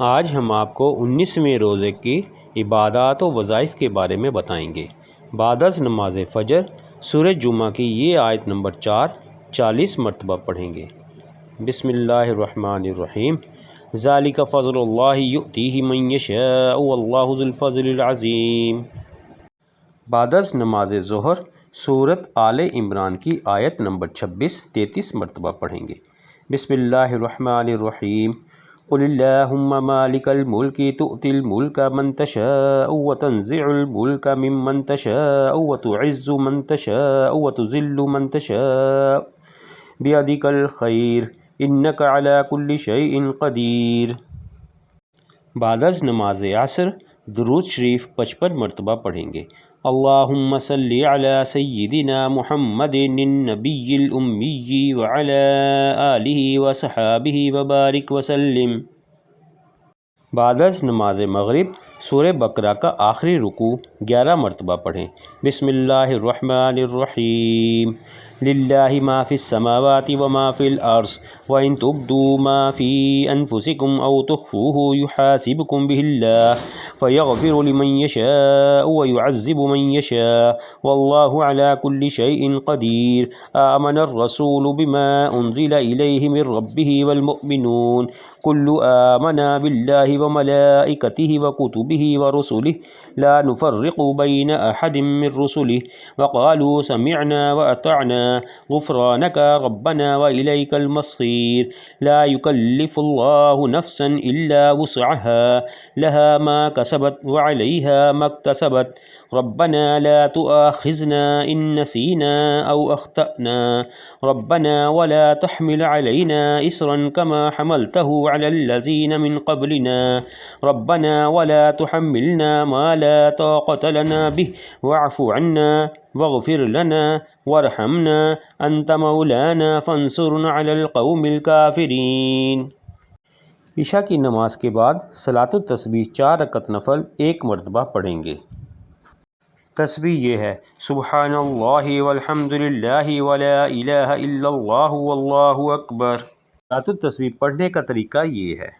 آج ہم آپ کو 19ویں روزے کی عبادات و وظائف کے بارے میں بتائیں گے۔ بعد از نماز فجر سورہ جمعہ کی یہ آیت نمبر 40 مرتبہ پڑھیں گے۔ بسم اللہ الرحمن الرحیم۔ ذالک فضل اللہ یؤتیہ من یشاء واللہ ذو الفضل العظیم۔ بعد از نماز ظہر سورۃ آل عمران کی آیت نمبر 33 مرتبہ پڑھیں گے۔ بسم اللہ الرحمن الرحیم۔ قل اللہم مالک الملک تؤتی الملک من تشاء وتنزع الملک ممن تشاء وتعز من تشاء وتذل من تشاء بیدک الخیر انک علی کل شیء قدیر۔ بعد از نماز عصر درود شریف 55 مرتبہ پڑھیں گے۔ اللہم صلی علی سیدنا محمد النبی الامی وعلی آلہ وصحابہ وبارک وسلم۔ بعد از نماز مغرب سورہ بقرہ کا آخری رکوع 11 مرتبہ پڑھیں۔ بسم اللہ الرحمن الرحیم۔ للہ ما فی السماوات وما فی الارض وان تبدوا ما فی انفسکم او تخفوہ یحاسبکم بہ اللہ فیغفر لمن یشاء ویعذب من یشاء واللہ علی کل شیء قدیر۔ آمن الرسول بما انزل الیہ من ربہ والمؤمنون کل آمن باللہ وملائکتہ وکتبہ ورسلہ لا نفرق بین احد من رسلہ وقالوا سمعنا واطعنا غفرانک ربنا والیک المصیر۔ لا یکلف اللہ نفسا الا وسعها لها ما کسبت وعلیہا ما اکتسبت ربنا لا تؤاخذنا ان نسینا او اخطأنا ربنا ولا تحمل علینا اصرا كما حملته على الذین من قبلنا ربنا ولا تحملنا ما لا طاقة لنا به واعف عنا واغفر لنا وارحمنا انت مولانا فانصرنا على القوم الكافرین۔ عشاء کی نماز کے بعد صلاۃ التسبیح 4 رکعت نفل 1 مرتبہ پڑھیں گے۔ تسبیح یہ ہے: سبحان اللہ والحمد للہ ولا الہ الا اللہ واللہ اکبر۔ صلاۃ التسبیح پڑھنے کا طریقہ یہ ہے: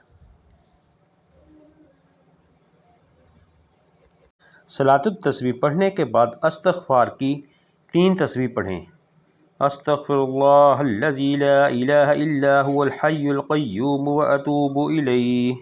صلاۃ التسبیح پڑھنے کے بعد استغفار کی 3 تسبیح پڑھیں۔ استغفر اللہ الذی لا الہ الا هو الحی القیوم واتوب الیہ۔